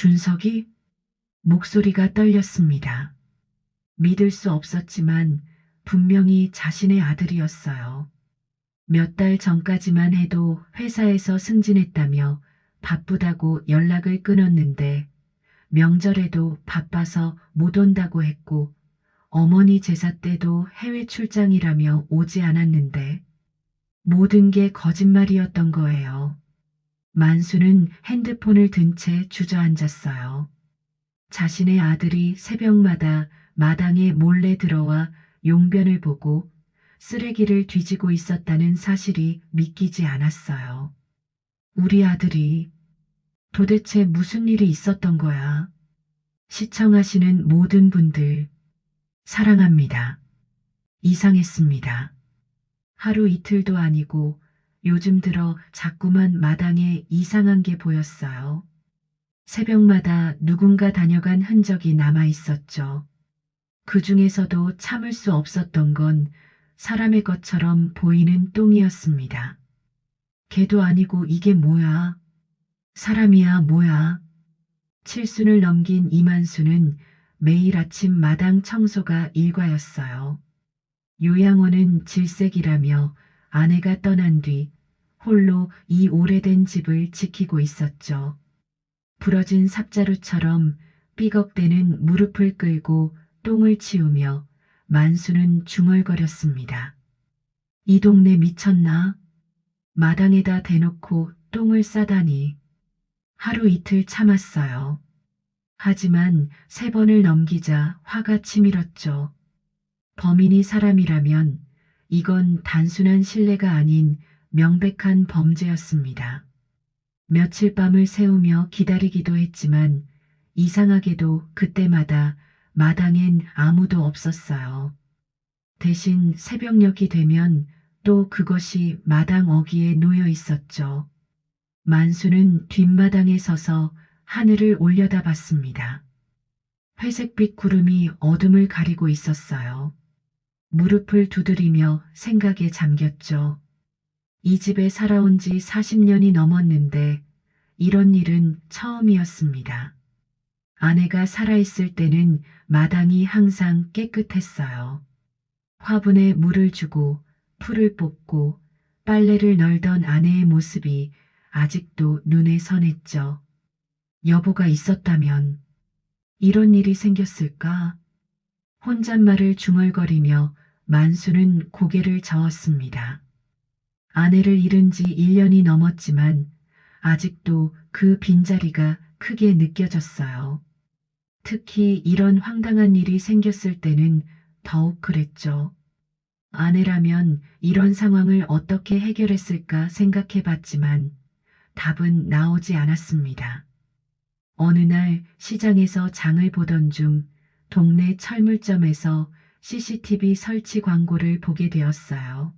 준석이? 목소리가 떨렸습니다. 믿을 수 없었지만 분명히 자신의 아들이었어요. 몇 달 전까지만 해도 회사에서 승진했다며 바쁘다고 연락을 끊었는데 명절에도 바빠서 못 온다고 했고 어머니 제사 때도 해외 출장이라며 오지 않았는데 모든 게 거짓말이었던 거예요. 만수는 핸드폰을 든 채 주저앉았어요. 자신의 아들이 새벽마다 마당에 몰래 들어와 용변을 보고 쓰레기를 뒤지고 있었다는 사실이 믿기지 않았어요. 우리 아들이 도대체 무슨 일이 있었던 거야? 시청하시는 모든 분들 사랑합니다. 이상했습니다. 하루 이틀도 아니고 요즘 들어 자꾸만 마당에 이상한 게 보였어요. 새벽마다 누군가 다녀간 흔적이 남아 있었죠. 그 중에서도 참을 수 없었던 건 사람의 것처럼 보이는 똥이었습니다. 개도 아니고 이게 뭐야? 사람이야 뭐야? 칠순을 넘긴 이만수는 매일 아침 마당 청소가 일과였어요. 요양원은 질색이라며 아내가 떠난 뒤 홀로 이 오래된 집을 지키고 있었죠. 부러진 삽자루처럼 삐걱대는 무릎을 끌고 똥을 치우며 만수는 중얼거렸습니다. 이 동네 미쳤나? 마당에다 대놓고 똥을 싸다니. 하루 이틀 참았어요. 하지만 3번을 넘기자 화가 치밀었죠. 범인이 사람이라면 이건 단순한 실례가 아닌 명백한 범죄였습니다. 며칠 밤을 새우며 기다리기도 했지만 이상하게도 그때마다 마당엔 아무도 없었어요. 대신 새벽녘이 되면 또 그것이 마당 어귀에 놓여 있었죠. 만수는 뒷마당에 서서 하늘을 올려다봤습니다. 회색빛 구름이 어둠을 가리고 있었어요. 무릎을 두드리며 생각에 잠겼죠. 이 집에 살아온 지 40년이 넘었는데 이런 일은 처음이었습니다. 아내가 살아있을 때는 마당이 항상 깨끗했어요. 화분에 물을 주고 풀을 뽑고 빨래를 널던 아내의 모습이 아직도 눈에 선했죠. 여보가 있었다면 이런 일이 생겼을까? 혼잣말을 중얼거리며 만수는 고개를 저었습니다. 아내를 잃은 지 1년이 넘었지만 아직도 그 빈자리가 크게 느껴졌어요. 특히 이런 황당한 일이 생겼을 때는 더욱 그랬죠. 아내라면 이런 상황을 어떻게 해결했을까 생각해 봤지만 답은 나오지 않았습니다. 어느 날 시장에서 장을 보던 중 동네 철물점에서 CCTV 설치 광고를 보게 되었어요.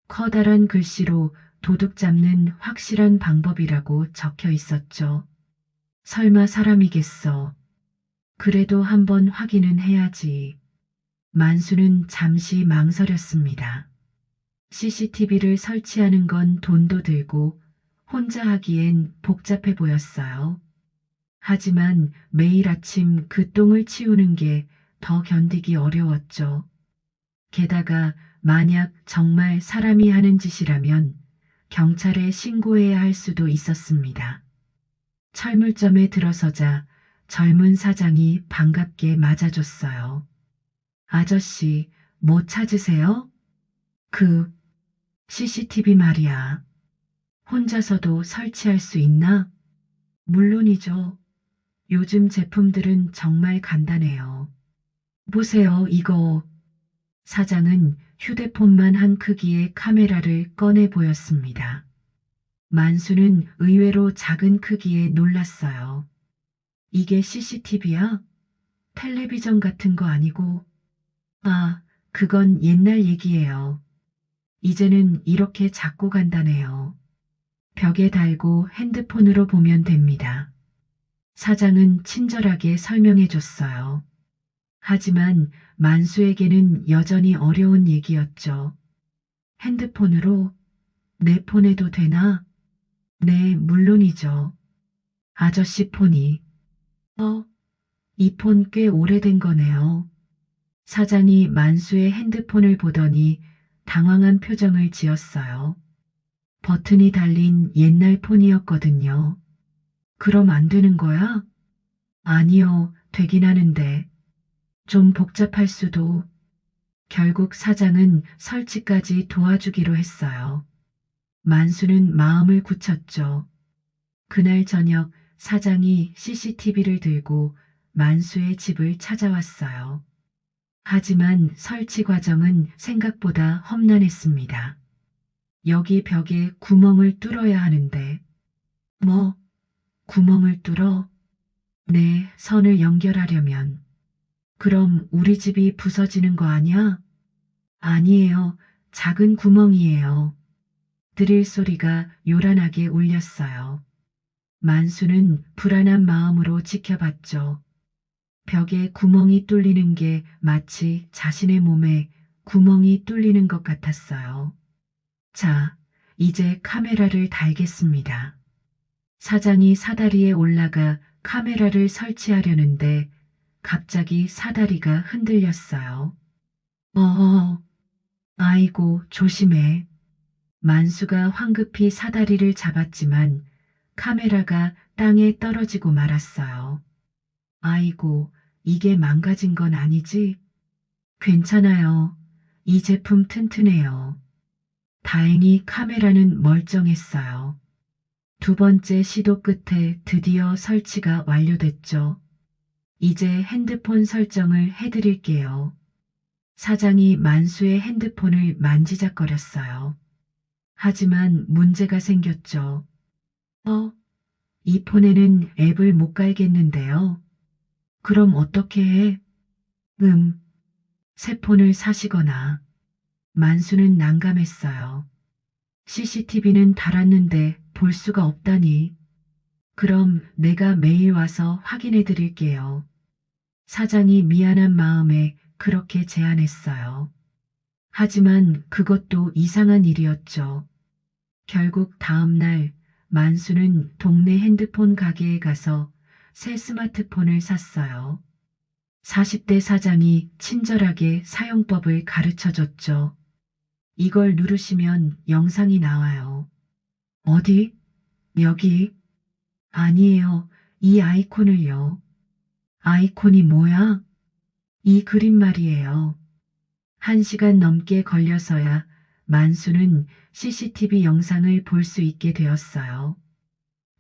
커다란 글씨로 도둑 잡는 확실한 방법이라고 적혀 있었죠. 설마 사람이겠어. 그래도 한번 확인은 해야지. 만수는 잠시 망설였습니다. CCTV를 설치하는 건 돈도 들고 혼자 하기엔 복잡해 보였어요. 하지만 매일 아침 그 똥을 치우는 게 더 견디기 어려웠죠. 게다가 만약 정말 사람이 하는 짓이라면 경찰에 신고해야 할 수도 있었습니다. 철물점에 들어서자 젊은 사장이 반갑게 맞아줬어요. 아저씨, 뭐 찾으세요? 그 CCTV 말이야. 혼자서도 설치할 수 있나? 물론이죠. 요즘 제품들은 정말 간단해요. 보세요, 이거. 사장은 휴대폰만 한 크기의 카메라를 꺼내 보였습니다. 만수는 의외로 작은 크기에 놀랐어요. 이게 CCTV야? 텔레비전 같은 거 아니고? 아, 그건 옛날 얘기예요. 이제는 이렇게 작고 간단해요. 벽에 달고 핸드폰으로 보면 됩니다. 사장은 친절하게 설명해 줬어요. 하지만 만수에게는 여전히 어려운 얘기였죠. 핸드폰으로 내 폰에도 되나? 네, 물론이죠. 아저씨 폰이 어, 이 폰 꽤 오래된 거네요. 사장이 만수의 핸드폰을 보더니 당황한 표정을 지었어요. 버튼이 달린 옛날 폰이었거든요. 그럼 안 되는 거야? 아니요, 되긴 하는데. 좀 복잡할 수도. 결국 사장은 설치까지 도와주기로 했어요. 만수는 마음을 굳혔죠. 그날 저녁 사장이 CCTV를 들고 만수의 집을 찾아왔어요. 하지만 설치 과정은 생각보다 험난했습니다. 여기 벽에 구멍을 뚫어야 하는데, 뭐, 구멍을 뚫어? 네, 선을 연결하려면. 그럼 우리 집이 부서지는 거 아니야? 아니에요. 작은 구멍이에요. 드릴 소리가 요란하게 울렸어요. 만수는 불안한 마음으로 지켜봤죠. 벽에 구멍이 뚫리는 게 마치 자신의 몸에 구멍이 뚫리는 것 같았어요. 자, 이제 카메라를 달겠습니다. 사장이 사다리에 올라가 카메라를 설치하려는데 갑자기 사다리가 흔들렸어요. 어어, 아이고, 조심해. 만수가 황급히 사다리를 잡았지만 카메라가 땅에 떨어지고 말았어요. 아이고, 이게 망가진 건 아니지? 괜찮아요. 이 제품 튼튼해요. 다행히 카메라는 멀쩡했어요. 두 번째 시도 끝에 드디어 설치가 완료됐죠. 이제 핸드폰 설정을 해드릴게요. 사장이 만수의 핸드폰을 만지작거렸어요. 하지만 문제가 생겼죠. 이 폰에는 앱을 못 깔겠는데요. 그럼 어떻게 해? 음, 새 폰을 사시거나. 만수는 난감했어요. CCTV는 달았는데 볼 수가 없다니. 그럼 내가 매일 와서 확인해 드릴게요. 사장이 미안한 마음에 그렇게 제안했어요. 하지만 그것도 이상한 일이었죠. 결국 다음 날 만수는 동네 핸드폰 가게에 가서 새 스마트폰을 샀어요. 40대 사장이 친절하게 사용법을 가르쳐 줬죠. 이걸 누르시면 영상이 나와요. 어디? 여기? 아니에요. 이 아이콘을요. 아이콘이 뭐야? 이 그림 말이에요. 1시간 넘게 걸려서야 만수는 CCTV 영상을 볼 수 있게 되었어요.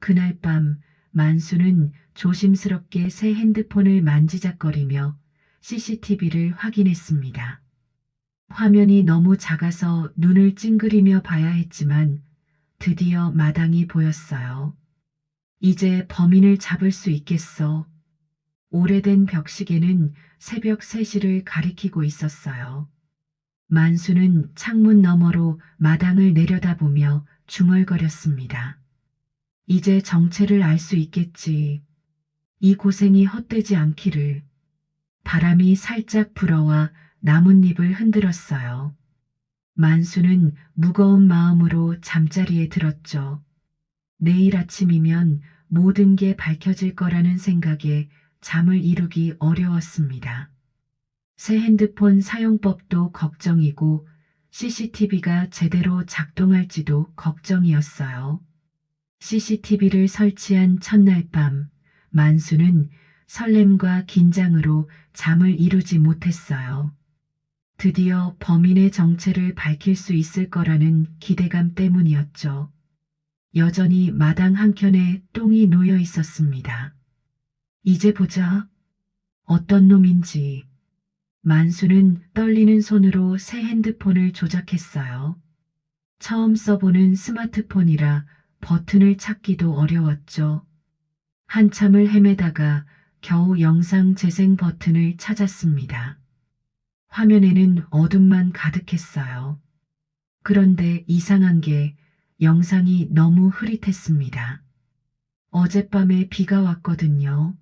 그날 밤 만수는 조심스럽게 새 핸드폰을 만지작거리며 CCTV를 확인했습니다. 화면이 너무 작아서 눈을 찡그리며 봐야 했지만 드디어 마당이 보였어요. 이제 범인을 잡을 수 있겠어. 오래된 벽시계는 새벽 3시를 가리키고 있었어요. 만수는 창문 너머로 마당을 내려다보며 중얼거렸습니다. 이제 정체를 알 수 있겠지. 이 고생이 헛되지 않기를. 바람이 살짝 불어와 나뭇잎을 흔들었어요. 만수는 무거운 마음으로 잠자리에 들었죠. 내일 아침이면 모든 게 밝혀질 거라는 생각에 잠을 이루기 어려웠습니다. 새 핸드폰 사용법도 걱정이고 CCTV가 제대로 작동할지도 걱정이었어요. CCTV를 설치한 첫날 밤, 만수는 설렘과 긴장으로 잠을 이루지 못했어요. 드디어 범인의 정체를 밝힐 수 있을 거라는 기대감 때문이었죠. 여전히 마당 한켠에 똥이 놓여 있었습니다. 이제 보자. 어떤 놈인지. 만수는 떨리는 손으로 새 핸드폰을 조작했어요. 처음 써보는 스마트폰이라 버튼을 찾기도 어려웠죠. 한참을 헤매다가 겨우 영상 재생 버튼을 찾았습니다. 화면에는 어둠만 가득했어요. 그런데 이상한 게 영상이 너무 흐릿했습니다. 어젯밤에 비가 왔거든요.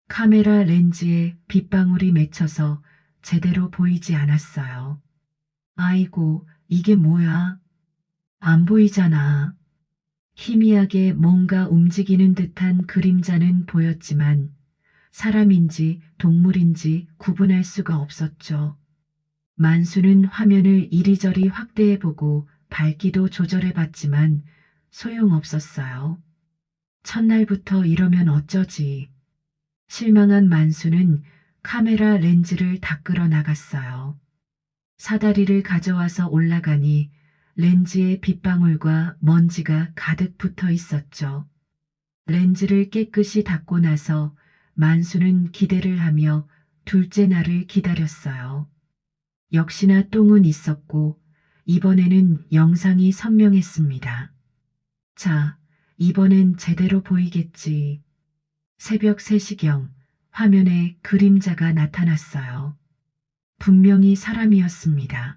카메라 렌즈에 빗방울이 맺혀서 제대로 보이지 않았어요. 아이고, 이게 뭐야? 안 보이잖아. 희미하게 뭔가 움직이는 듯한 그림자는 보였지만 사람인지 동물인지 구분할 수가 없었죠. 만수는 화면을 이리저리 확대해보고 밝기도 조절해봤지만 소용없었어요. 첫날부터 이러면 어쩌지. 실망한 만수는 카메라 렌즈를 닦으러 나갔어요. 사다리를 가져와서 올라가니 렌즈에 빗방울과 먼지가 가득 붙어 있었죠. 렌즈를 깨끗이 닦고 나서 만수는 기대를 하며 둘째 날을 기다렸어요. 역시나 똥은 있었고 이번에는 영상이 선명했습니다. 자, 이번엔 제대로 보이겠지. 새벽 3시경 화면에 그림자가 나타났어요. 분명히 사람이었습니다.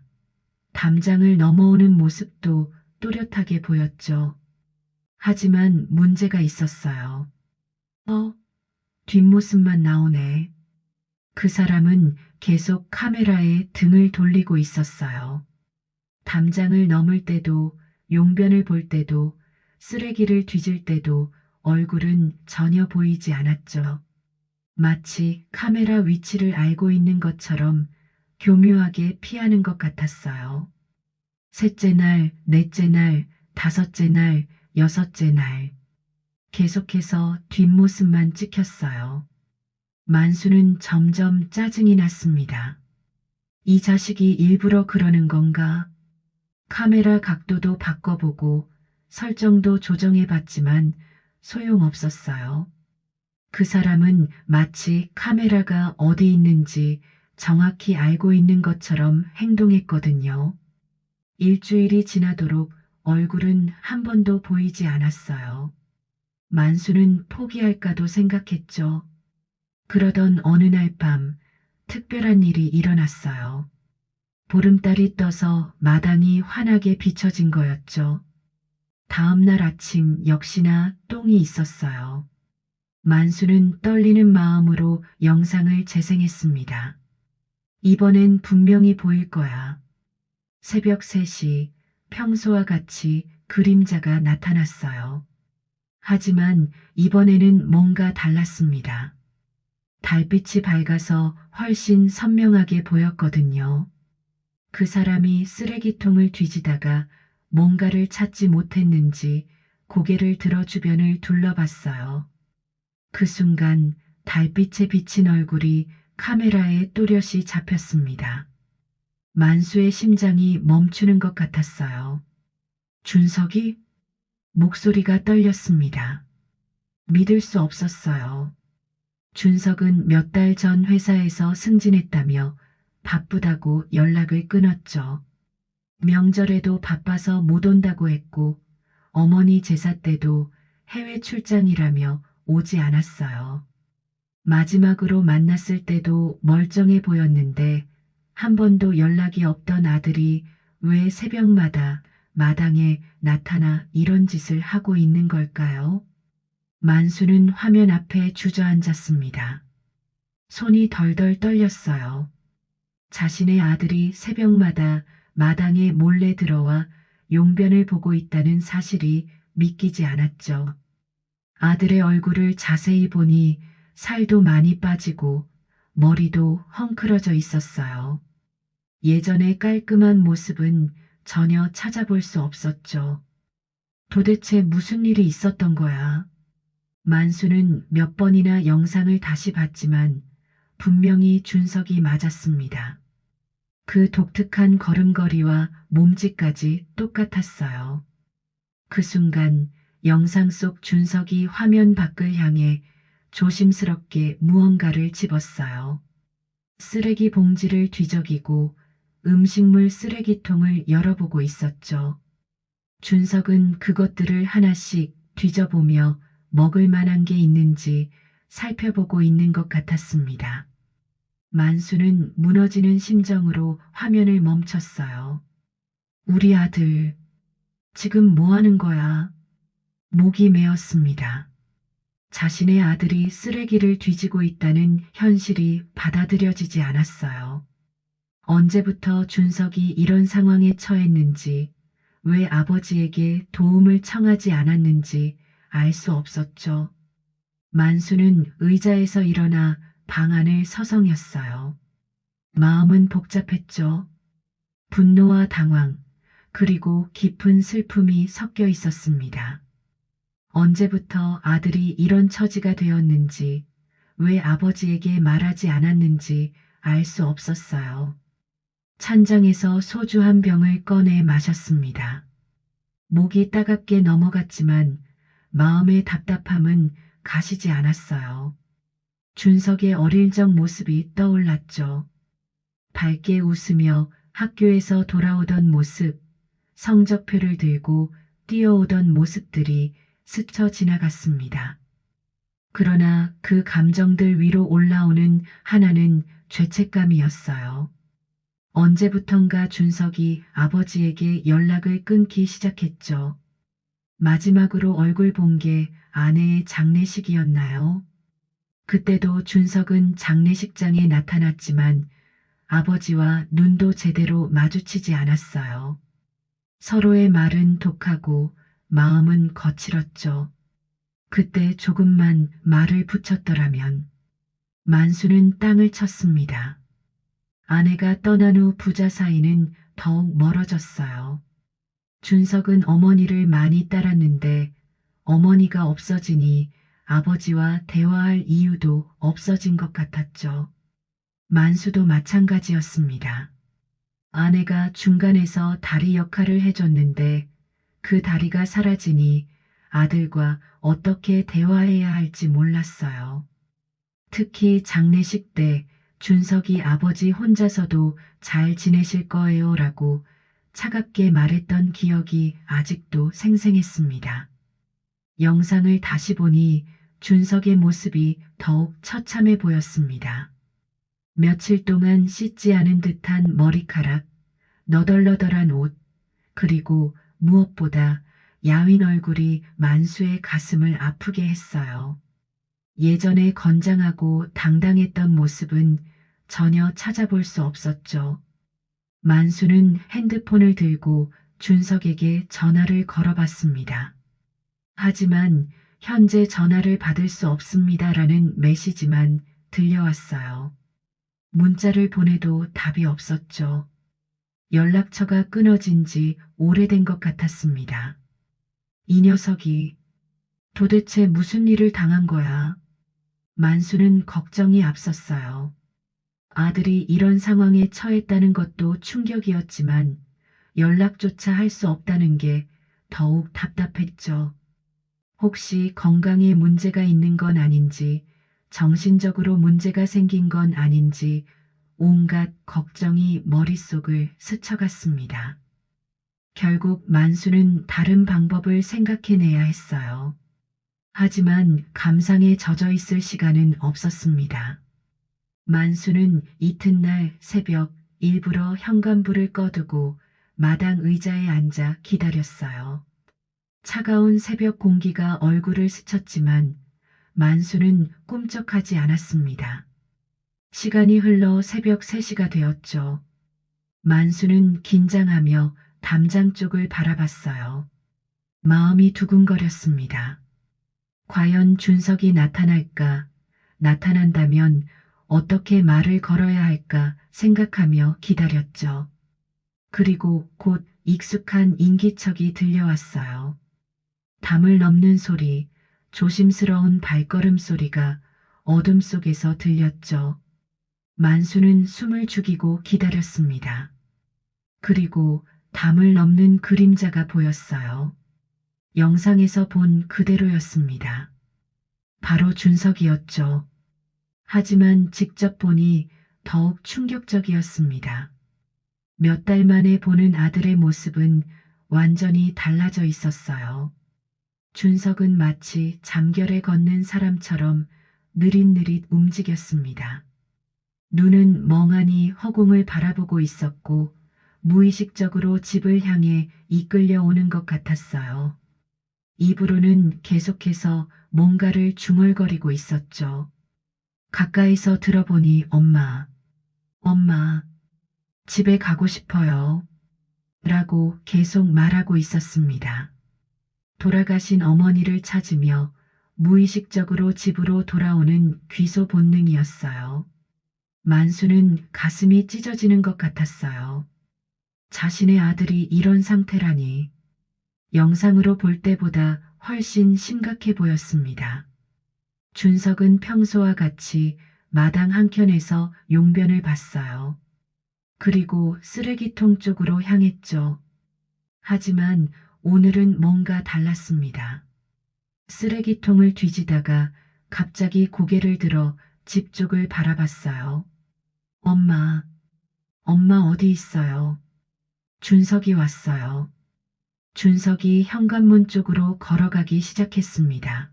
담장을 넘어오는 모습도 또렷하게 보였죠. 하지만 문제가 있었어요. 뒷모습만 나오네. 그 사람은 계속 카메라에 등을 돌리고 있었어요. 담장을 넘을 때도, 용변을 볼 때도, 쓰레기를 뒤질 때도 얼굴은 전혀 보이지 않았죠. 마치 카메라 위치를 알고 있는 것처럼 교묘하게 피하는 것 같았어요. 셋째 날, 넷째 날, 다섯째 날, 여섯째 날. 계속해서 뒷모습만 찍혔어요. 만수는 점점 짜증이 났습니다. 이 자식이 일부러 그러는 건가? 카메라 각도도 바꿔보고 설정도 조정해봤지만 소용없었어요. 그 사람은 마치 카메라가 어디 있는지 정확히 알고 있는 것처럼 행동했거든요. 일주일이 지나도록 얼굴은 한 번도 보이지 않았어요. 만수는 포기할까도 생각했죠. 그러던 어느 날 밤 특별한 일이 일어났어요. 보름달이 떠서 마당이 환하게 비춰진 거였죠. 다음 날 아침 역시나 똥이 있었어요. 만수는 떨리는 마음으로 영상을 재생했습니다. 이번엔 분명히 보일 거야. 새벽 3시 평소와 같이 그림자가 나타났어요. 하지만 이번에는 뭔가 달랐습니다. 달빛이 밝아서 훨씬 선명하게 보였거든요. 그 사람이 쓰레기통을 뒤지다가 뭔가를 찾지 못했는지 고개를 들어 주변을 둘러봤어요. 그 순간 달빛에 비친 얼굴이 카메라에 또렷이 잡혔습니다. 만수의 심장이 멈추는 것 같았어요. 준석이? 목소리가 떨렸습니다. 믿을 수 없었어요. 준석은 몇 달 전 회사에서 승진했다며 바쁘다고 연락을 끊었죠. 명절에도 바빠서 못 온다고 했고 어머니 제사 때도 해외 출장이라며 오지 않았어요. 마지막으로 만났을 때도 멀쩡해 보였는데 한 번도 연락이 없던 아들이 왜 새벽마다 마당에 나타나 이런 짓을 하고 있는 걸까요? 만수는 화면 앞에 주저앉았습니다. 손이 덜덜 떨렸어요. 자신의 아들이 새벽마다 마당에 몰래 들어와 용변을 보고 있다는 사실이 믿기지 않았죠. 아들의 얼굴을 자세히 보니 살도 많이 빠지고 머리도 헝클어져 있었어요. 예전의 깔끔한 모습은 전혀 찾아볼 수 없었죠. 도대체 무슨 일이 있었던 거야? 만수는 몇 번이나 영상을 다시 봤지만 분명히 준석이 맞았습니다. 그 독특한 걸음걸이와 몸짓까지 똑같았어요. 그 순간 영상 속 준석이 화면 밖을 향해 조심스럽게 무언가를 집었어요. 쓰레기 봉지를 뒤적이고 음식물 쓰레기통을 열어보고 있었죠. 준석은 그것들을 하나씩 뒤져보며 먹을 만한 게 있는지 살펴보고 있는 것 같았습니다. 만수는 무너지는 심정으로 화면을 멈췄어요. 우리 아들, 지금 뭐 하는 거야? 목이 메었습니다. 자신의 아들이 쓰레기를 뒤지고 있다는 현실이 받아들여지지 않았어요. 언제부터 준석이 이런 상황에 처했는지, 왜 아버지에게 도움을 청하지 않았는지 알 수 없었죠. 만수는 의자에서 일어나 방 안을 서성였어요. 마음은 복잡했죠. 분노와 당황, 그리고 깊은 슬픔이 섞여 있었습니다. 언제부터 아들이 이런 처지가 되었는지, 왜 아버지에게 말하지 않았는지 알 수 없었어요. 찬장에서 소주 한 병을 꺼내 마셨습니다. 목이 따갑게 넘어갔지만 마음의 답답함은 가시지 않았어요. 준석의 어릴 적 모습이 떠올랐죠. 밝게 웃으며 학교에서 돌아오던 모습, 성적표를 들고 뛰어오던 모습들이 스쳐 지나갔습니다. 그러나 그 감정들 위로 올라오는 하나는 죄책감이었어요. 언제부턴가 준석이 아버지에게 연락을 끊기 시작했죠. 마지막으로 얼굴 본 게 아내의 장례식이었나요? 그때도 준석은 장례식장에 나타났지만 아버지와 눈도 제대로 마주치지 않았어요. 서로의 말은 독하고 마음은 거칠었죠. 그때 조금만 말을 붙였더라면. 만수는 땅을 쳤습니다. 아내가 떠난 후 부자 사이는 더욱 멀어졌어요. 준석은 어머니를 많이 따랐는데 어머니가 없어지니 아버지와 대화할 이유도 없어진 것 같았죠. 만수도 마찬가지였습니다. 아내가 중간에서 다리 역할을 해줬는데 그 다리가 사라지니 아들과 어떻게 대화해야 할지 몰랐어요. 특히 장례식 때 준석이 아버지 혼자서도 잘 지내실 거예요 라고 차갑게 말했던 기억이 아직도 생생했습니다. 영상을 다시 보니 준석의 모습이 더욱 처참해 보였습니다. 며칠 동안 씻지 않은 듯한 머리카락, 너덜너덜한 옷, 그리고 무엇보다 야윈 얼굴이 만수의 가슴을 아프게 했어요. 예전에 건장하고 당당했던 모습은 전혀 찾아볼 수 없었죠. 만수는 핸드폰을 들고 준석에게 전화를 걸어봤습니다. 하지만 현재 전화를 받을 수 없습니다라는 메시지만 들려왔어요. 문자를 보내도 답이 없었죠. 연락처가 끊어진 지 오래된 것 같았습니다. 이 녀석이 도대체 무슨 일을 당한 거야? 만수는 걱정이 앞섰어요. 아들이 이런 상황에 처했다는 것도 충격이었지만 연락조차 할 수 없다는 게 더욱 답답했죠. 혹시 건강에 문제가 있는 건 아닌지, 정신적으로 문제가 생긴 건 아닌지 온갖 걱정이 머릿속을 스쳐갔습니다. 결국 만수는 다른 방법을 생각해내야 했어요. 하지만 감상에 젖어 있을 시간은 없었습니다. 만수는 이튿날 새벽 일부러 현관불을 꺼두고 마당 의자에 앉아 기다렸어요. 차가운 새벽 공기가 얼굴을 스쳤지만 만수는 꿈쩍하지 않았습니다. 시간이 흘러 새벽 3시가 되었죠. 만수는 긴장하며 담장 쪽을 바라봤어요. 마음이 두근거렸습니다. 과연 준석이 나타날까? 나타난다면 어떻게 말을 걸어야 할까 생각하며 기다렸죠. 그리고 곧 익숙한 인기척이 들려왔어요. 담을 넘는 소리, 조심스러운 발걸음 소리가 어둠 속에서 들렸죠. 만수는 숨을 죽이고 기다렸습니다. 그리고 담을 넘는 그림자가 보였어요. 영상에서 본 그대로였습니다. 바로 준석이었죠. 하지만 직접 보니 더욱 충격적이었습니다. 몇 달 만에 보는 아들의 모습은 완전히 달라져 있었어요. 준석은 마치 잠결에 걷는 사람처럼 느릿느릿 움직였습니다. 눈은 멍하니 허공을 바라보고 있었고 무의식적으로 집을 향해 이끌려 오는 것 같았어요. 입으로는 계속해서 뭔가를 중얼거리고 있었죠. 가까이서 들어보니 엄마, 엄마, 집에 가고 싶어요. 라고 계속 말하고 있었습니다. 돌아가신 어머니를 찾으며 무의식적으로 집으로 돌아오는 귀소 본능이었어요. 만수는 가슴이 찢어지는 것 같았어요. 자신의 아들이 이런 상태라니. 영상으로 볼 때보다 훨씬 심각해 보였습니다. 준석은 평소와 같이 마당 한켠에서 용변을 봤어요. 그리고 쓰레기통 쪽으로 향했죠. 하지만 오늘은 뭔가 달랐습니다. 쓰레기통을 뒤지다가 갑자기 고개를 들어 집 쪽을 바라봤어요. 엄마, 엄마 어디 있어요? 준석이 왔어요. 준석이 현관문 쪽으로 걸어가기 시작했습니다.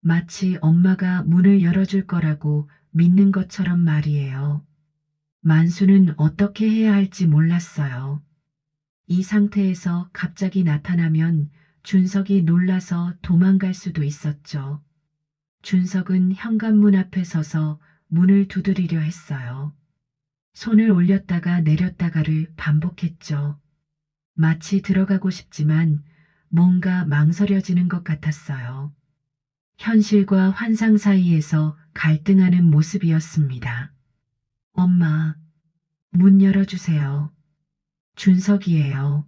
마치 엄마가 문을 열어줄 거라고 믿는 것처럼 말이에요. 만수는 어떻게 해야 할지 몰랐어요. 이 상태에서 갑자기 나타나면 준석이 놀라서 도망갈 수도 있었죠. 준석은 현관문 앞에 서서 문을 두드리려 했어요. 손을 올렸다가 내렸다가를 반복했죠. 마치 들어가고 싶지만 뭔가 망설여지는 것 같았어요. 현실과 환상 사이에서 갈등하는 모습이었습니다. 엄마, 문 열어주세요. 준석이에요.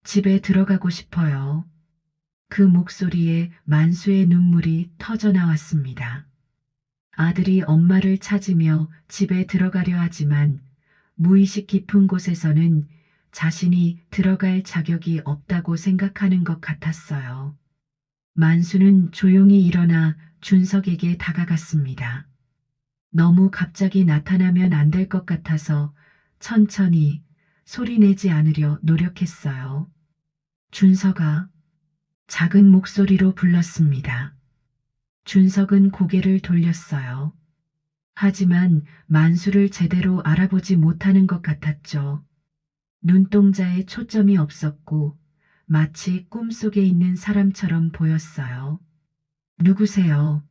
집에 들어가고 싶어요. 그 목소리에 만수의 눈물이 터져 나왔습니다. 아들이 엄마를 찾으며 집에 들어가려 하지만 무의식 깊은 곳에서는 자신이 들어갈 자격이 없다고 생각하는 것 같았어요. 만수는 조용히 일어나 준석에게 다가갔습니다. 너무 갑자기 나타나면 안 될 것 같아서 천천히 소리내지 않으려 노력했어요. 준석아, 작은 목소리로 불렀습니다. 준석은 고개를 돌렸어요. 하지만 만수를 제대로 알아보지 못하는 것 같았죠. 눈동자에 초점이 없었고 마치 꿈속에 있는 사람처럼 보였어요. 누구세요?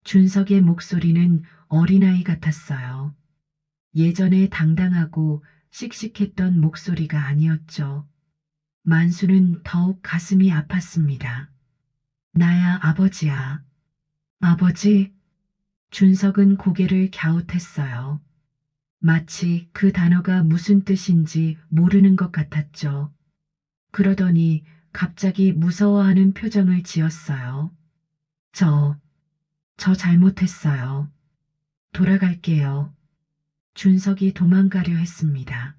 준석의 목소리는 어린아이 같았어요. 예전에 당당하고 씩씩했던 목소리가 아니었죠. 만수는 더욱 가슴이 아팠습니다. 나야 아버지야. 아버지? 준석은 고개를 갸웃했어요. 마치 그 단어가 무슨 뜻인지 모르는 것 같았죠. 그러더니 갑자기 무서워하는 표정을 지었어요. 저 잘못했어요. 돌아갈게요. 준석이 도망가려 했습니다.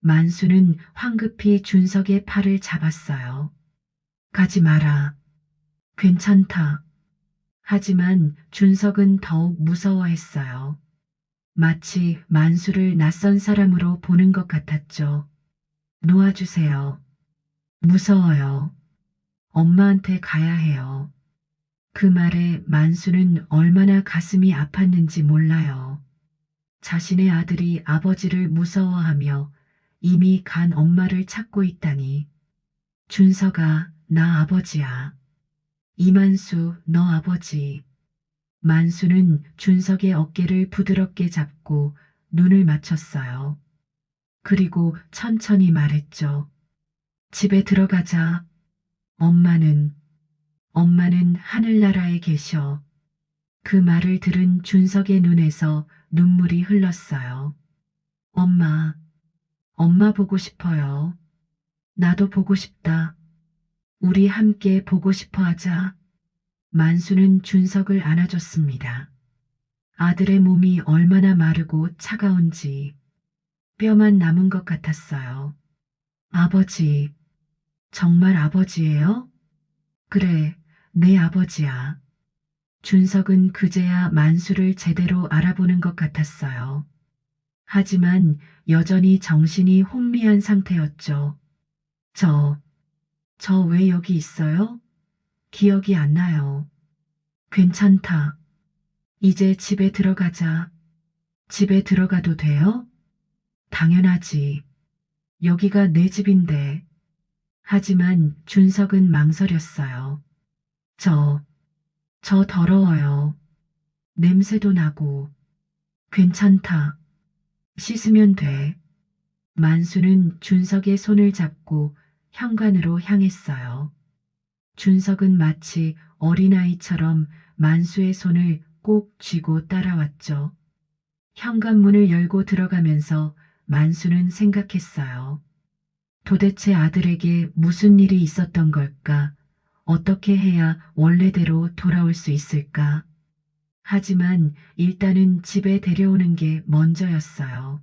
만수는 황급히 준석의 팔을 잡았어요. 가지 마라. 괜찮다. 하지만 준석은 더욱 무서워했어요. 마치 만수를 낯선 사람으로 보는 것 같았죠. 놓아주세요. 무서워요. 엄마한테 가야 해요. 그 말에 만수는 얼마나 가슴이 아팠는지 몰라요. 자신의 아들이 아버지를 무서워하며 이미 간 엄마를 찾고 있다니. 준석아, 나 아버지야. 이만수, 너 아버지. 만수는 준석의 어깨를 부드럽게 잡고 눈을 맞췄어요. 그리고 천천히 말했죠. 집에 들어가자. 엄마는 하늘나라에 계셔. 그 말을 들은 준석의 눈에서 눈물이 흘렀어요. 엄마 보고 싶어요. 나도 보고 싶다. 우리 함께 보고 싶어 하자. 만수는 준석을 안아줬습니다. 아들의 몸이 얼마나 마르고 차가운지 뼈만 남은 것 같았어요. 아버지, 정말 아버지예요? 그래, 내 아버지야. 준석은 그제야 만수를 제대로 알아보는 것 같았어요. 하지만 여전히 정신이 혼미한 상태였죠. 저, 저 왜 여기 있어요? 기억이 안 나요. 괜찮다. 이제 집에 들어가자. 집에 들어가도 돼요? 당연하지. 여기가 내 집인데. 하지만 준석은 망설였어요. 저, 저 더러워요. 냄새도 나고. 괜찮다. 씻으면 돼. 만수는 준석의 손을 잡고 현관으로 향했어요. 준석은 마치 어린아이처럼 만수의 손을 꼭 쥐고 따라왔죠. 현관문을 열고 들어가면서 만수는 생각했어요. 도대체 아들에게 무슨 일이 있었던 걸까? 어떻게 해야 원래대로 돌아올 수 있을까? 하지만 일단은 집에 데려오는 게 먼저였어요.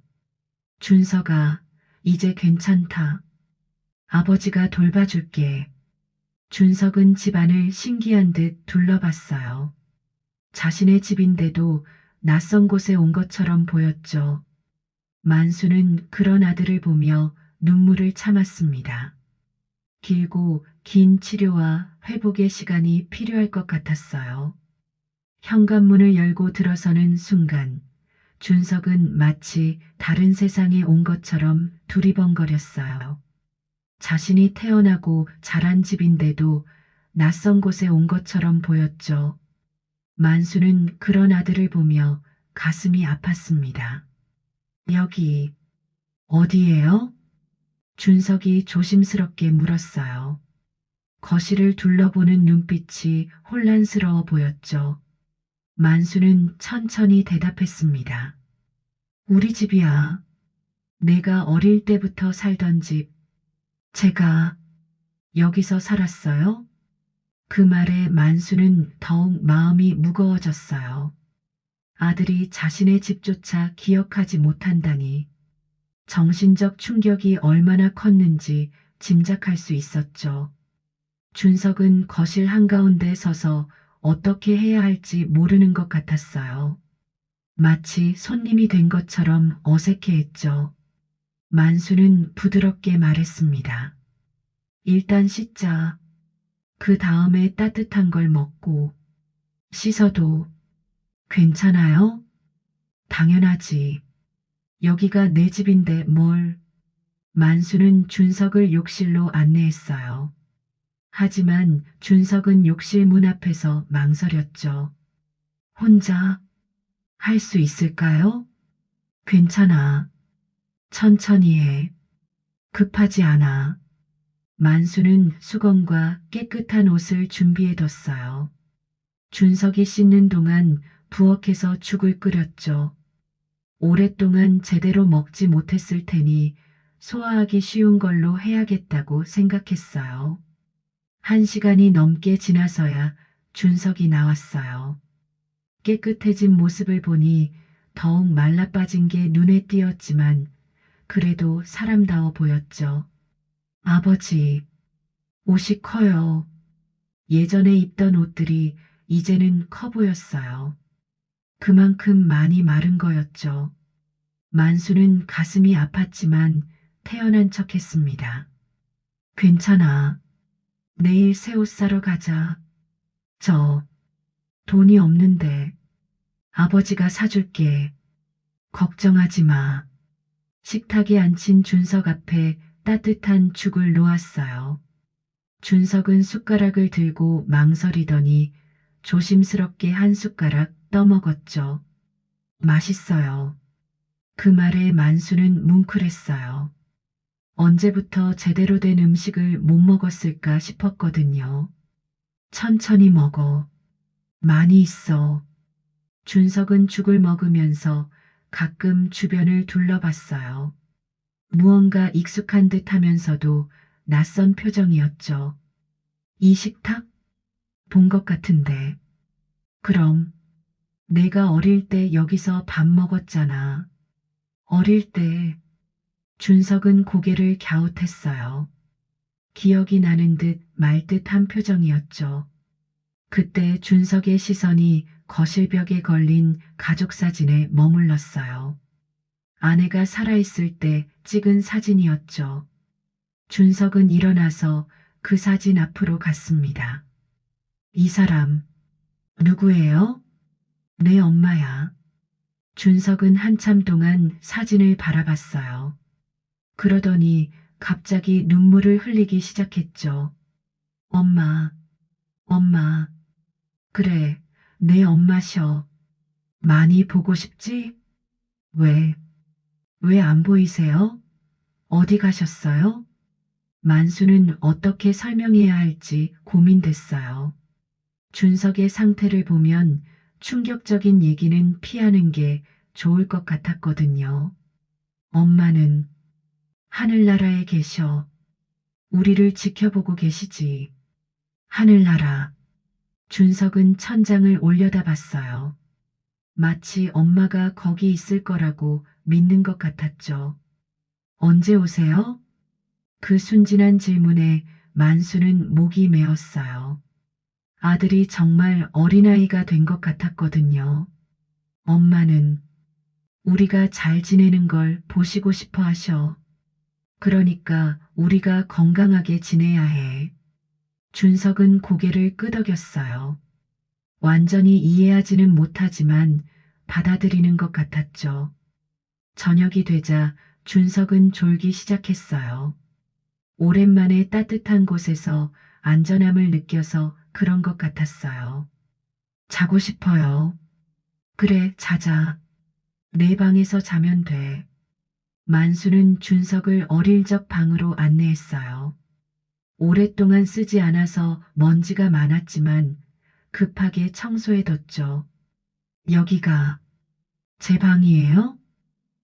준서가, 이제 괜찮다. 아버지가 돌봐줄게. 준석은 집안을 신기한 듯 둘러봤어요. 자신의 집인데도 낯선 곳에 온 것처럼 보였죠. 만수는 그런 아들을 보며 눈물을 참았습니다. 길고 긴 치료와 회복의 시간이 필요할 것 같았어요. 현관문을 열고 들어서는 순간 준석은 마치 다른 세상에 온 것처럼 두리번거렸어요. 자신이 태어나고 자란 집인데도 낯선 곳에 온 것처럼 보였죠. 만수는 그런 아들을 보며 가슴이 아팠습니다. 여기 어디예요? 준석이 조심스럽게 물었어요. 거실을 둘러보는 눈빛이 혼란스러워 보였죠. 만수는 천천히 대답했습니다. 우리 집이야. 내가 어릴 때부터 살던 집. 제가 여기서 살았어요? 그 말에 만수는 더욱 마음이 무거워졌어요. 아들이 자신의 집조차 기억하지 못한다니. 정신적 충격이 얼마나 컸는지 짐작할 수 있었죠. 준석은 거실 한가운데 서서 어떻게 해야 할지 모르는 것 같았어요. 마치 손님이 된 것처럼 어색해했죠. 만수는 부드럽게 말했습니다. 일단 씻자. 그 다음에 따뜻한 걸 먹고. 씻어도 괜찮아요? 당연하지. 여기가 내 집인데 뭘. 만수는 준석을 욕실로 안내했어요. 하지만 준석은 욕실 문 앞에서 망설였죠. 혼자 할 수 있을까요? 괜찮아. 천천히 해. 급하지 않아. 만수는 수건과 깨끗한 옷을 준비해뒀어요. 준석이 씻는 동안 부엌에서 죽을 끓였죠. 오랫동안 제대로 먹지 못했을 테니 소화하기 쉬운 걸로 해야겠다고 생각했어요. 1시간이 넘게 지나서야 준석이 나왔어요. 깨끗해진 모습을 보니 더욱 말라빠진 게 눈에 띄었지만 그래도 사람다워 보였죠. 아버지, 옷이 커요. 예전에 입던 옷들이 이제는 커 보였어요. 그만큼 많이 마른 거였죠. 만수는 가슴이 아팠지만 태연한 척 했습니다. 괜찮아. 내일 새 옷 사러 가자. 저 돈이 없는데 아버지가 사줄게. 걱정하지 마. 식탁에 앉힌 준석 앞에 따뜻한 죽을 놓았어요. 준석은 숟가락을 들고 망설이더니 조심스럽게 한 숟가락 떠먹었죠. 맛있어요. 그 말에 만수는 뭉클했어요. 언제부터 제대로 된 음식을 못 먹었을까 싶었거든요. 천천히 먹어. 많이 있어. 준석은 죽을 먹으면서 가끔 주변을 둘러봤어요. 무언가 익숙한 듯 하면서도 낯선 표정이었죠. 이 식탁? 본 것 같은데. 그럼 내가 어릴 때 여기서 밥 먹었잖아. 어릴 때 준석은 고개를 갸웃했어요. 기억이 나는 듯 말 듯한 표정이었죠. 그때 준석의 시선이 거실벽에 걸린 가족 사진에 머물렀어요. 아내가 살아있을 때 찍은 사진이었죠. 준석은 일어나서 그 사진 앞으로 갔습니다. 이 사람, 누구예요? 내 엄마야. 준석은 한참 동안 사진을 바라봤어요. 그러더니 갑자기 눈물을 흘리기 시작했죠. 엄마, 엄마. 그래, 내 엄마셔. 많이 보고 싶지? 왜 안 보이세요? 어디 가셨어요? 만수는 어떻게 설명해야 할지 고민됐어요. 준석의 상태를 보면 충격적인 얘기는 피하는 게 좋을 것 같았거든요. 엄마는 하늘나라에 계셔. 우리를 지켜보고 계시지. 하늘나라. 준석은 천장을 올려다봤어요. 마치 엄마가 거기 있을 거라고 믿는 것 같았죠. 언제 오세요? 그 순진한 질문에 만수는 목이 메었어요. 아들이 정말 어린아이가 된 것 같았거든요. 엄마는 우리가 잘 지내는 걸 보시고 싶어 하셔. 그러니까 우리가 건강하게 지내야 해. 준석은 고개를 끄덕였어요. 완전히 이해하지는 못하지만 받아들이는 것 같았죠. 저녁이 되자 준석은 졸기 시작했어요. 오랜만에 따뜻한 곳에서 안전함을 느껴서 그런 것 같았어요. 자고 싶어요. 그래, 자자. 내 방에서 자면 돼. 만수는 준석을 어릴 적 방으로 안내했어요. 오랫동안 쓰지 않아서 먼지가 많았지만 급하게 청소해뒀죠. 여기가 제 방이에요?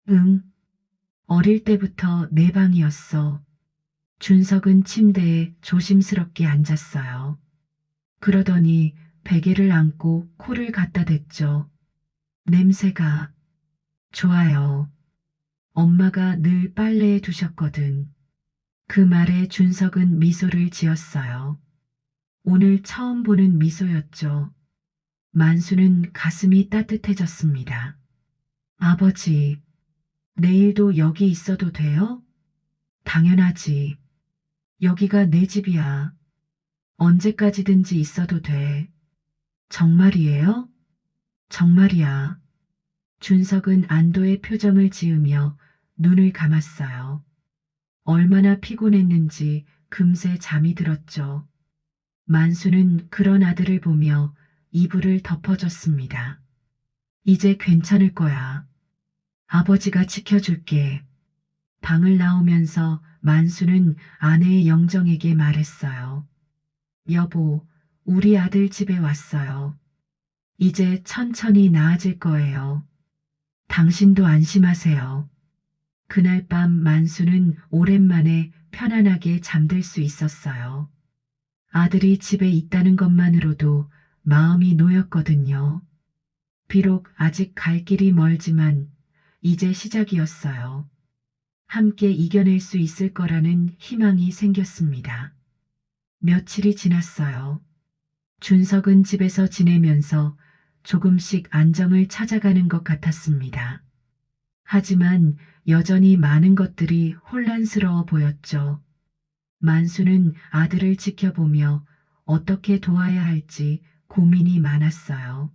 응. 어릴 때부터 내 방이었어. 준석은 침대에 조심스럽게 앉았어요. 그러더니 베개를 안고 코를 갖다 댔죠. 냄새가 좋아요. 엄마가 늘 빨래해 두셨거든. 그 말에 준석은 미소를 지었어요. 오늘 처음 보는 미소였죠. 만수는 가슴이 따뜻해졌습니다. 아버지, 내일도 여기 있어도 돼요? 당연하지. 여기가 내 집이야. 언제까지든지 있어도 돼. 정말이에요? 정말이야. 준석은 안도의 표정을 지으며 눈을 감았어요. 얼마나 피곤했는지 금세 잠이 들었죠. 만수는 그런 아들을 보며 이불을 덮어줬습니다. 이제 괜찮을 거야. 아버지가 지켜줄게. 방을 나오면서 만수는 아내의 영정에게 말했어요. 여보, 우리 아들 집에 왔어요. 이제 천천히 나아질 거예요. 당신도 안심하세요. 그날 밤 만수는 오랜만에 편안하게 잠들 수 있었어요. 아들이 집에 있다는 것만으로도 마음이 놓였거든요. 비록 아직 갈 길이 멀지만 이제 시작이었어요. 함께 이겨낼 수 있을 거라는 희망이 생겼습니다. 며칠이 지났어요. 준석은 집에서 지내면서 조금씩 안정을 찾아가는 것 같았습니다. 하지만 여전히 많은 것들이 혼란스러워 보였죠. 만수는 아들을 지켜보며 어떻게 도와야 할지 고민이 많았어요.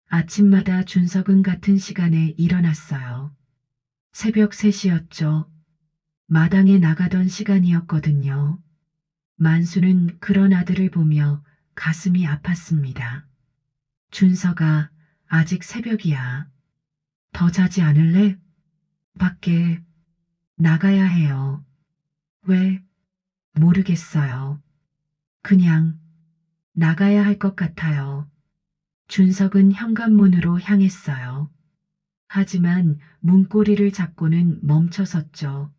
아침마다 준석은 같은 시간에 일어났어요. 새벽 3시였죠. 마당에 나가던 시간이었거든요. 만수는 그런 아들을 보며 가슴이 아팠습니다. 준석아, 아직 새벽이야. 더 자지 않을래? 밖에 나가야 해요. 왜? 모르겠어요. 그냥 나가야 할 것 같아요. 준석은 현관문으로 향했어요. 하지만 문고리를 잡고는 멈춰섰죠.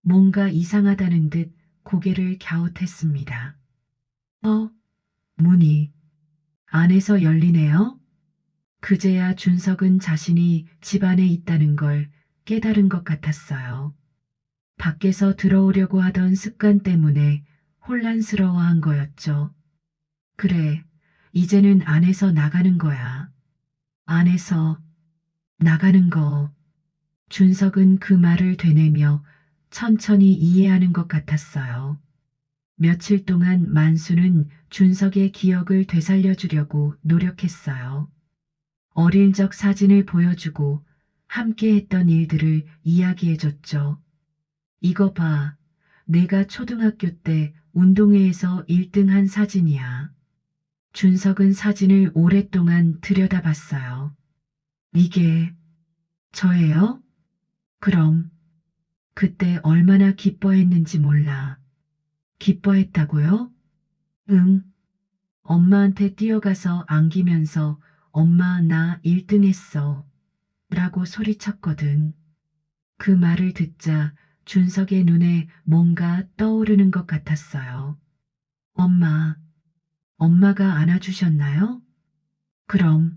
뭔가 이상하다는 듯 고개를 갸웃했습니다. 문이 안에서 열리네요. 그제야 준석은 자신이 집 안에 있다는 걸 깨달은 것 같았어요. 밖에서 들어오려고 하던 습관 때문에 혼란스러워한 거였죠. 그래, 이제는 안에서 나가는 거야. 안에서 나가는 거. 준석은 그 말을 되뇌며 천천히 이해하는 것 같았어요. 며칠 동안 만수는 준석의 기억을 되살려주려고 노력했어요. 어릴 적 사진을 보여주고 함께 했던 일들을 이야기해줬죠. 이거 봐. 내가 초등학교 때 운동회에서 1등한 사진이야. 준석은 사진을 오랫동안 들여다봤어요. 이게 저예요? 그럼 그때 얼마나 기뻐했는지 몰라. 기뻐했다고요? 응. 엄마한테 뛰어가서 안기면서 엄마 나 1등 했어. 라고 소리쳤거든. 그 말을 듣자 준석의 눈에 뭔가 떠오르는 것 같았어요. 엄마, 엄마가 안아주셨나요? 그럼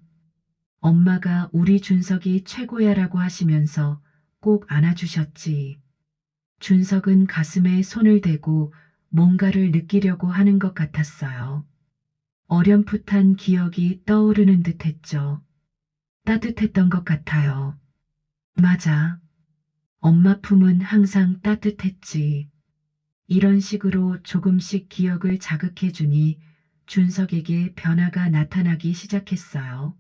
엄마가 우리 준석이 최고야라고 하시면서 꼭 안아주셨지. 준석은 가슴에 손을 대고 뭔가를 느끼려고 하는 것 같았어요. 어렴풋한 기억이 떠오르는 듯 했죠. 따뜻했던 것 같아요. 맞아. 엄마 품은 항상 따뜻했지. 이런 식으로 조금씩 기억을 자극해주니 준석에게 변화가 나타나기 시작했어요.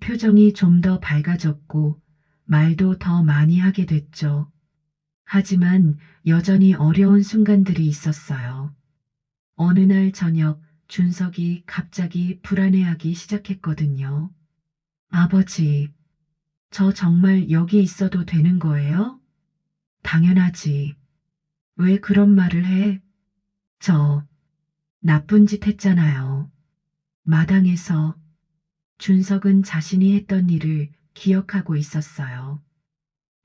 표정이 좀 더 밝아졌고 말도 더 많이 하게 됐죠. 하지만 여전히 어려운 순간들이 있었어요. 어느 날 저녁 준석이 갑자기 불안해하기 시작했거든요. 아버지, 저 정말 여기 있어도 되는 거예요? 당연하지. 왜 그런 말을 해? 저 나쁜 짓 했잖아요. 마당에서 준석은 자신이 했던 일을 기억하고 있었어요.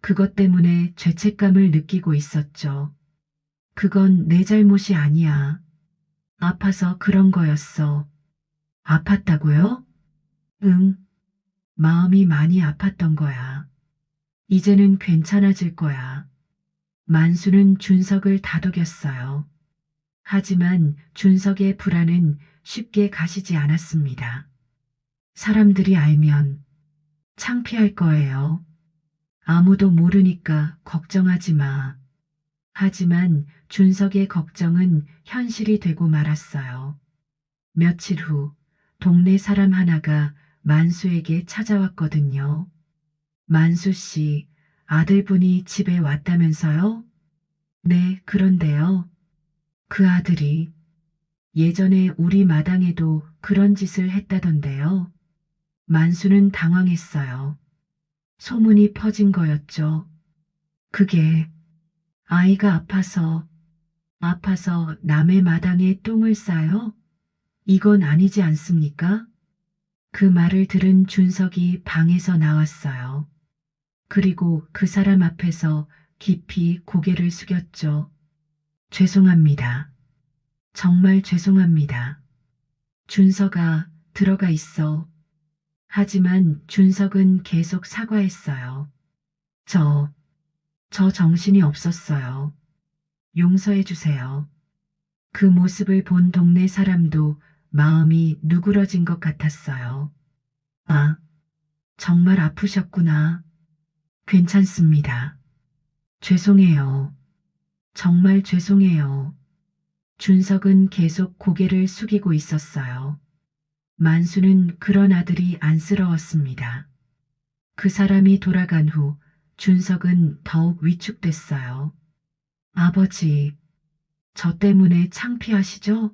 그것 때문에 죄책감을 느끼고 있었죠. 그건 내 잘못이 아니야. 아파서 그런 거였어. 아팠다고요? 응, 마음이 많이 아팠던 거야. 이제는 괜찮아질 거야. 만수는 준석을 다독였어요. 하지만 준석의 불안은 쉽게 가시지 않았습니다. 사람들이 알면 창피할 거예요. 아무도 모르니까 걱정하지 마. 하지만 준석의 걱정은 현실이 되고 말았어요. 며칠 후 동네 사람 하나가 만수에게 찾아왔거든요. 만수 씨, 아들분이 집에 왔다면서요? 네, 그런데요. 그 아들이 예전에 우리 마당에도 그런 짓을 했다던데요. 만수는 당황했어요. 소문이 퍼진 거였죠. 그게 아이가 아파서 남의 마당에 똥을 싸요? 이건 아니지 않습니까? 그 말을 들은 준석이 방에서 나왔어요. 그리고 그 사람 앞에서 깊이 고개를 숙였죠. 죄송합니다. 정말 죄송합니다. 준석아, 들어가 있어. 하지만 준석은 계속 사과했어요. 저, 저 정신이 없었어요. 용서해 주세요. 그 모습을 본 동네 사람도 마음이 누그러진 것 같았어요. 아, 정말 아프셨구나. 괜찮습니다. 죄송해요. 정말 죄송해요. 준석은 계속 고개를 숙이고 있었어요. 만수는 그런 아들이 안쓰러웠습니다. 그 사람이 돌아간 후 준석은 더욱 위축됐어요. 아버지, 저 때문에 창피하시죠?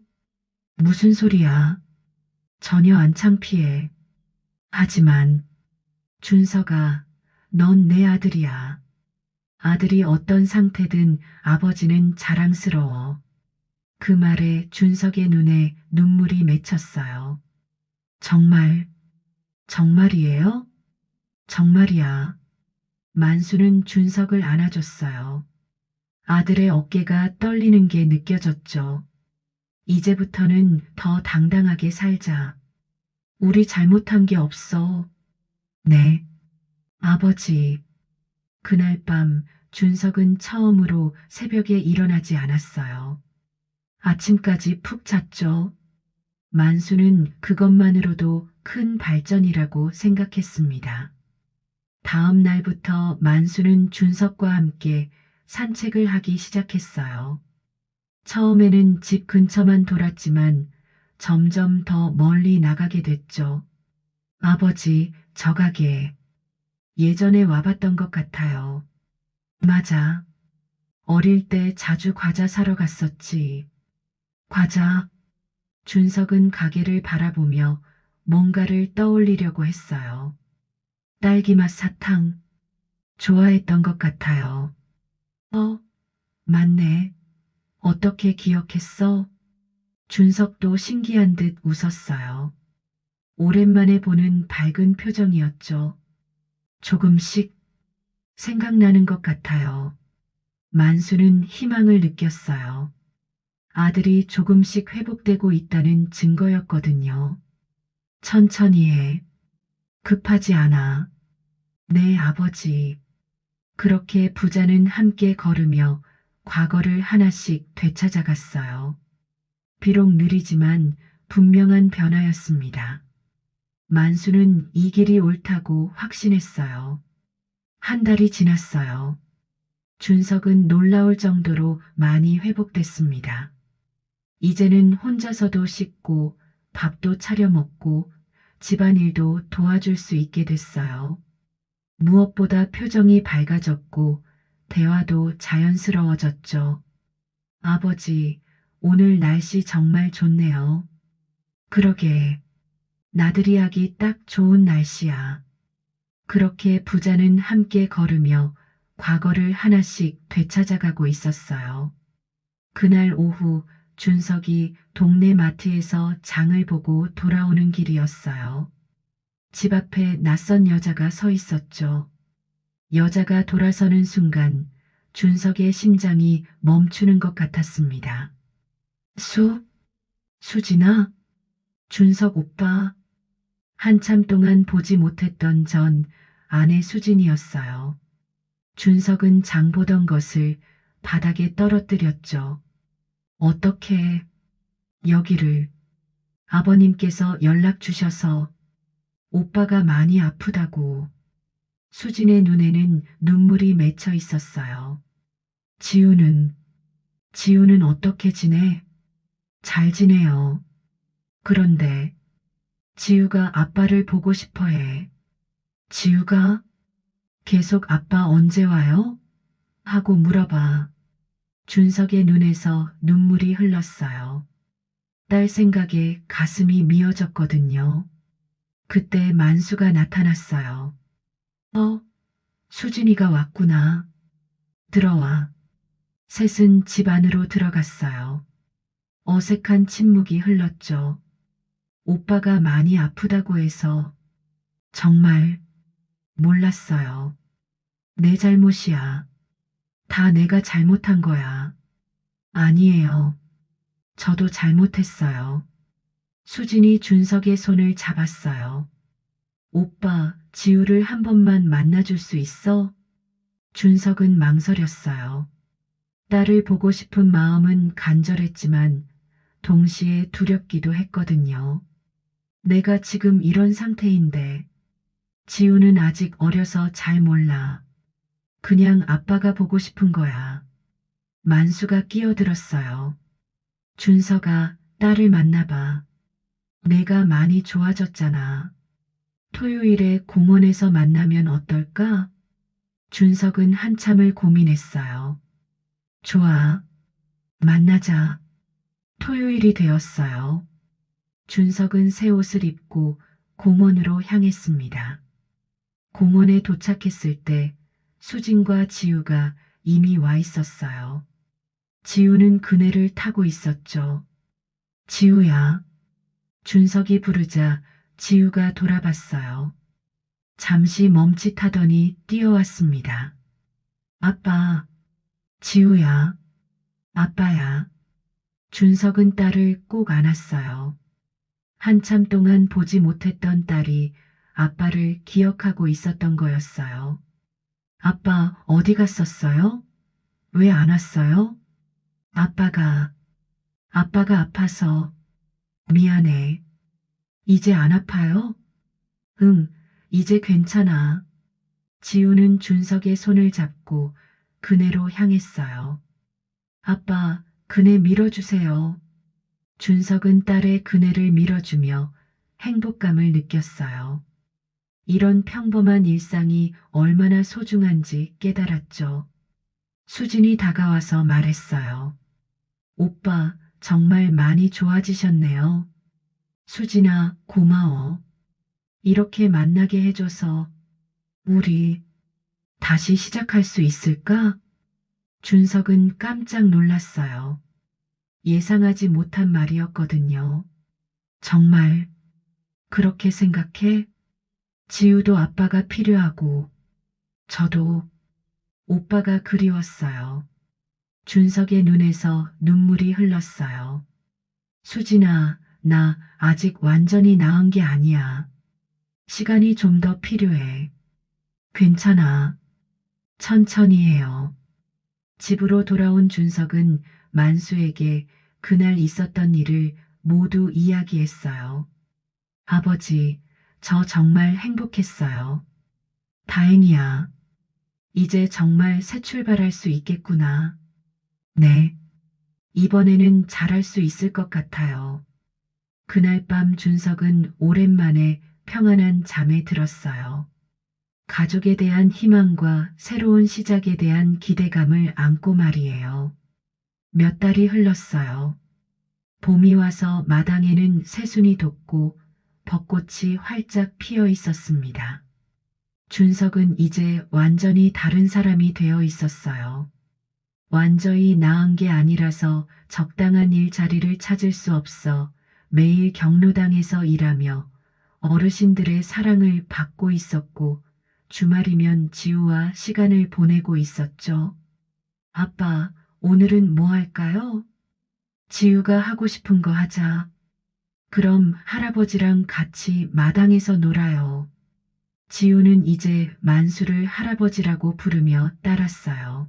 무슨 소리야? 전혀 안 창피해. 하지만 준석아, 넌 내 아들이야. 아들이 어떤 상태든 아버지는 자랑스러워. 그 말에 준석의 눈에 눈물이 맺혔어요. 정말, 정말이에요? 정말이야. 만수는 준석을 안아줬어요. 아들의 어깨가 떨리는 게 느껴졌죠. 이제부터는 더 당당하게 살자. 우리 잘못한 게 없어. 네, 아버지. 그날 밤 준석은 처음으로 새벽에 일어나지 않았어요. 아침까지 푹 잤죠. 만수는 그것만으로도 큰 발전이라고 생각했습니다. 다음 날부터 만수는 준석과 함께 산책을 하기 시작했어요. 처음에는 집 근처만 돌았지만 점점 더 멀리 나가게 됐죠. 아버지, 저 가게 예전에 와봤던 것 같아요. 맞아. 어릴 때 자주 과자 사러 갔었지. 과자. 준석은 가게를 바라보며 뭔가를 떠올리려고 했어요. 딸기맛 사탕. 좋아했던 것 같아요. 어, 맞네. 어떻게 기억했어? 준석도 신기한 듯 웃었어요. 오랜만에 보는 밝은 표정이었죠. 조금씩 생각나는 것 같아요. 만수는 희망을 느꼈어요. 아들이 조금씩 회복되고 있다는 증거였거든요. 천천히 해. 급하지 않아. 네, 아버지. 그렇게 부자는 함께 걸으며 과거를 하나씩 되찾아갔어요. 비록 느리지만 분명한 변화였습니다. 만수는 이 길이 옳다고 확신했어요. 한 달이 지났어요. 준석은 놀라울 정도로 많이 회복됐습니다. 이제는 혼자서도 씻고 밥도 차려 먹고 집안일도 도와줄 수 있게 됐어요. 무엇보다 표정이 밝아졌고 대화도 자연스러워졌죠. 아버지, 오늘 날씨 정말 좋네요. 그러게, 나들이 하기 딱 좋은 날씨야. 그렇게 부자는 함께 걸으며 과거를 하나씩 되찾아가고 있었어요. 그날 오후 준석이 동네 마트에서 장을 보고 돌아오는 길이었어요. 집 앞에 낯선 여자가 서 있었죠. 여자가 돌아서는 순간 준석의 심장이 멈추는 것 같았습니다. 수진아? 준석 오빠? 한참 동안 보지 못했던 전 아내 수진이었어요. 준석은 장 보던 것을 바닥에 떨어뜨렸죠. 어떻게 여기를 아버님께서 연락 주셔서 오빠가 많이 아프다고. 수진의 눈에는 눈물이 맺혀 있었어요. 지우는 어떻게 지내? 잘 지내요. 그런데 지우가 아빠를 보고 싶어 해. 지우가 계속 아빠 언제 와요? 하고 물어봐. 준석의 눈에서 눈물이 흘렀어요. 딸 생각에 가슴이 미어졌거든요. 그때 만수가 나타났어요. 수진이가 왔구나. 들어와. 셋은 집 안으로 들어갔어요. 어색한 침묵이 흘렀죠. 오빠가 많이 아프다고 해서 정말 몰랐어요. 내 잘못이야. 다 내가 잘못한 거야. 아니에요. 저도 잘못했어요. 수진이 준석의 손을 잡았어요. 오빠, 지우를 한 번만 만나줄 수 있어? 준석은 망설였어요. 딸을 보고 싶은 마음은 간절했지만 동시에 두렵기도 했거든요. 내가 지금 이런 상태인데 지우는 아직 어려서 잘 몰라. 그냥 아빠가 보고 싶은 거야. 만수가 끼어들었어요. 준서가 딸을 만나봐. 내가 많이 좋아졌잖아. 토요일에 공원에서 만나면 어떨까? 준석은 한참을 고민했어요. 좋아. 만나자. 토요일이 되었어요. 준석은 새 옷을 입고 공원으로 향했습니다. 공원에 도착했을 때 수진과 지우가 이미 와 있었어요. 지우는 그네를 타고 있었죠. 지우야. 준석이 부르자 지우가 돌아봤어요. 잠시 멈칫하더니 뛰어왔습니다. 아빠, 지우야, 아빠야. 준석은 딸을 꼭 안았어요. 한참 동안 보지 못했던 딸이 아빠를 기억하고 있었던 거였어요. 아빠 어디 갔었어요? 왜 안 왔어요? 아빠가 아파서. 미안해. 이제 안 아파요? 응, 이제 괜찮아. 지우는 준석의 손을 잡고 그네로 향했어요. 아빠, 그네 밀어주세요. 준석은 딸의 그네를 밀어주며 행복감을 느꼈어요. 이런 평범한 일상이 얼마나 소중한지 깨달았죠. 수진이 다가와서 말했어요. 오빠, 정말 많이 좋아지셨네요. 수진아, 고마워. 이렇게 만나게 해줘서 우리 다시 시작할 수 있을까? 준석은 깜짝 놀랐어요. 예상하지 못한 말이었거든요. 정말 그렇게 생각해? 지우도 아빠가 필요하고 저도 오빠가 그리웠어요. 준석의 눈에서 눈물이 흘렀어요. 수진아, 나 아직 완전히 나은 게 아니야. 시간이 좀 더 필요해. 괜찮아. 천천히 해요. 집으로 돌아온 준석은 만수에게 그날 있었던 일을 모두 이야기했어요. 아버지, 저 정말 행복했어요. 다행이야. 이제 정말 새 출발할 수 있겠구나. 네. 이번에는 잘할 수 있을 것 같아요. 그날 밤 준석은 오랜만에 평안한 잠에 들었어요. 가족에 대한 희망과 새로운 시작에 대한 기대감을 안고 말이에요. 몇 달이 흘렀어요. 봄이 와서 마당에는 새순이 돋고 벚꽃이 활짝 피어 있었습니다. 준석은 이제 완전히 다른 사람이 되어 있었어요. 완전히 나은 게 아니라서 적당한 일자리를 찾을 수 없어 매일 경로당에서 일하며 어르신들의 사랑을 받고 있었고 주말이면 지우와 시간을 보내고 있었죠. 아빠, 오늘은 뭐 할까요? 지우가 하고 싶은 거 하자. 그럼 할아버지랑 같이 마당에서 놀아요. 지우는 이제 만수를 할아버지라고 부르며 따랐어요.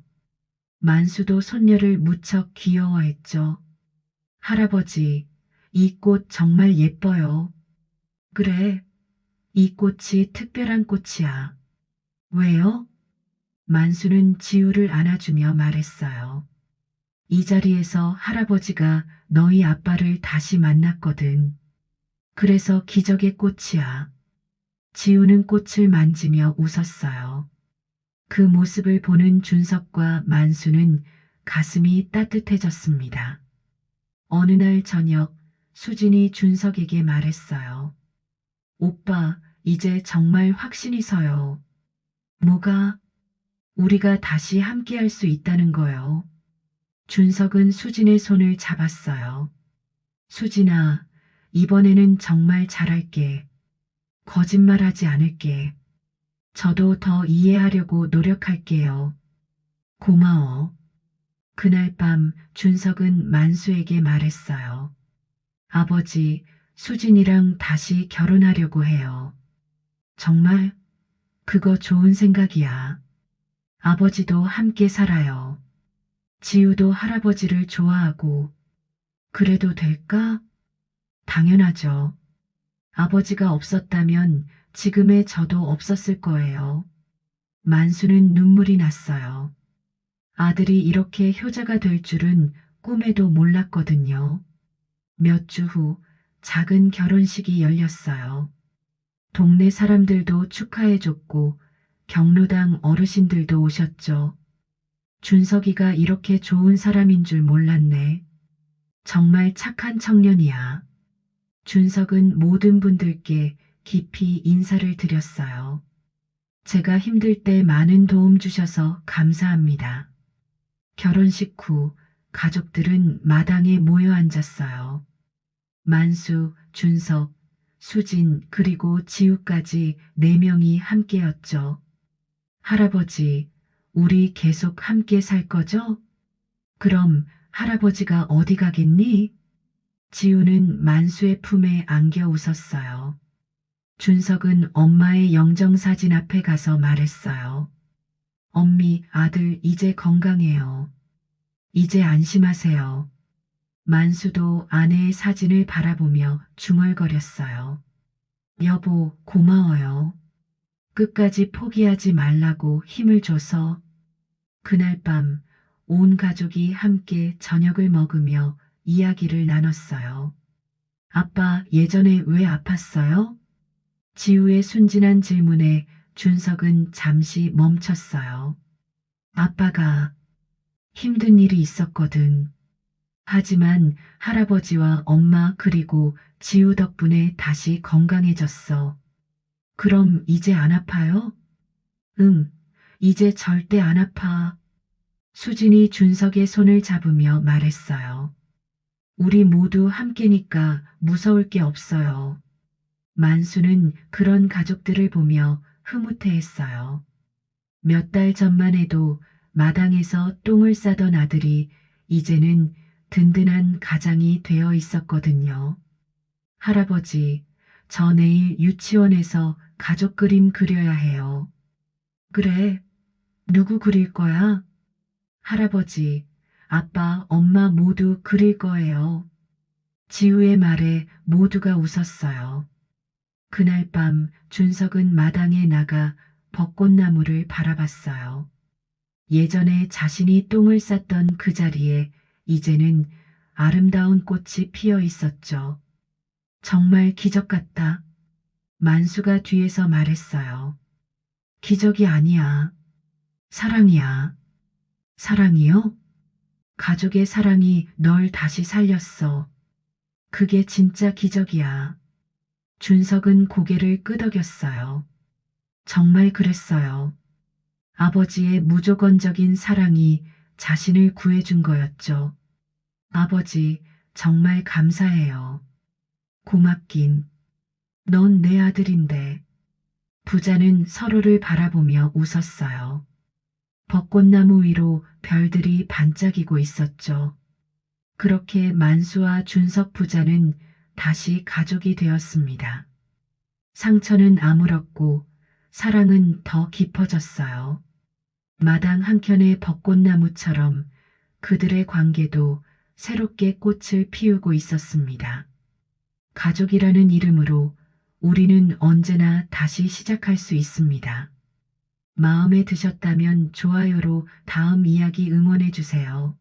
만수도 손녀를 무척 귀여워했죠. 할아버지, 이 꽃 정말 예뻐요. 그래, 이 꽃이 특별한 꽃이야. 왜요? 만수는 지우를 안아주며 말했어요. 이 자리에서 할아버지가 너희 아빠를 다시 만났거든. 그래서 기적의 꽃이야. 지우는 꽃을 만지며 웃었어요. 그 모습을 보는 준석과 만수는 가슴이 따뜻해졌습니다. 어느 날 저녁 수진이 준석에게 말했어요. 오빠, 이제 정말 확신이 서요. 뭐가? 우리가 다시 함께할 수 있다는 거요. 준석은 수진의 손을 잡았어요. 수진아, 이번에는 정말 잘할게. 거짓말하지 않을게. 저도 더 이해하려고 노력할게요. 고마워. 그날 밤 준석은 만수에게 말했어요. 아버지, 수진이랑 다시 결혼하려고 해요. 정말? 그거 좋은 생각이야. 아버지도 함께 살아요. 지우도 할아버지를 좋아하고. 그래도 될까? 당연하죠. 아버지가 없었다면 지금의 저도 없었을 거예요. 만수는 눈물이 났어요. 아들이 이렇게 효자가 될 줄은 꿈에도 몰랐거든요. 몇 주 후 작은 결혼식이 열렸어요. 동네 사람들도 축하해줬고 경로당 어르신들도 오셨죠. 준석이가 이렇게 좋은 사람인 줄 몰랐네. 정말 착한 청년이야. 준석은 모든 분들께 깊이 인사를 드렸어요. 제가 힘들 때 많은 도움 주셔서 감사합니다. 결혼식 후 가족들은 마당에 모여 앉았어요. 만수, 준석, 수진 그리고 지우까지 4명이 함께였죠. 할아버지, 우리 계속 함께 살 거죠? 그럼 할아버지가 어디 가겠니? 지우는 만수의 품에 안겨 웃었어요. 준석은 엄마의 영정사진 앞에 가서 말했어요. 엄미, 아들 이제 건강해요. 이제 안심하세요. 만수도 아내의 사진을 바라보며 중얼거렸어요. 여보, 고마워요. 끝까지 포기하지 말라고 힘을 줘서. 그날 밤 온 가족이 함께 저녁을 먹으며 이야기를 나눴어요. 아빠, 예전에 왜 아팠어요? 지우의 순진한 질문에 준석은 잠시 멈췄어요. 아빠가 힘든 일이 있었거든. 하지만 할아버지와 엄마 그리고 지우 덕분에 다시 건강해졌어. 그럼 이제 안 아파요? 응, 이제 절대 안 아파. 수진이 준석의 손을 잡으며 말했어요. 우리 모두 함께니까 무서울 게 없어요. 만수는 그런 가족들을 보며 흐뭇해했어요. 몇 달 전만 해도 마당에서 똥을 싸던 아들이 이제는 든든한 가장이 되어 있었거든요. 할아버지, 저 내일 유치원에서 가족 그림 그려야 해요. 그래, 누구 그릴 거야? 할아버지, 아빠, 엄마 모두 그릴 거예요. 지우의 말에 모두가 웃었어요. 그날 밤 준석은 마당에 나가 벚꽃나무를 바라봤어요. 예전에 자신이 똥을 쌌던 그 자리에 이제는 아름다운 꽃이 피어 있었죠. 정말 기적 같다. 만수가 뒤에서 말했어요. 기적이 아니야. 사랑이야. 사랑이요? 가족의 사랑이 널 다시 살렸어. 그게 진짜 기적이야. 준석은 고개를 끄덕였어요. 정말 그랬어요. 아버지의 무조건적인 사랑이 자신을 구해준 거였죠. 아버지, 정말 감사해요. 고맙긴. 넌 내 아들인데. 부자는 서로를 바라보며 웃었어요. 벚꽃나무 위로 별들이 반짝이고 있었죠. 그렇게 만수와 준석 부자는 다시 가족이 되었습니다. 상처는 아물었고 사랑은 더 깊어졌어요. 마당 한켠의 벚꽃나무처럼 그들의 관계도 새롭게 꽃을 피우고 있었습니다. 가족이라는 이름으로 우리는 언제나 다시 시작할 수 있습니다. 마음에 드셨다면 좋아요로 다음 이야기 응원해 주세요.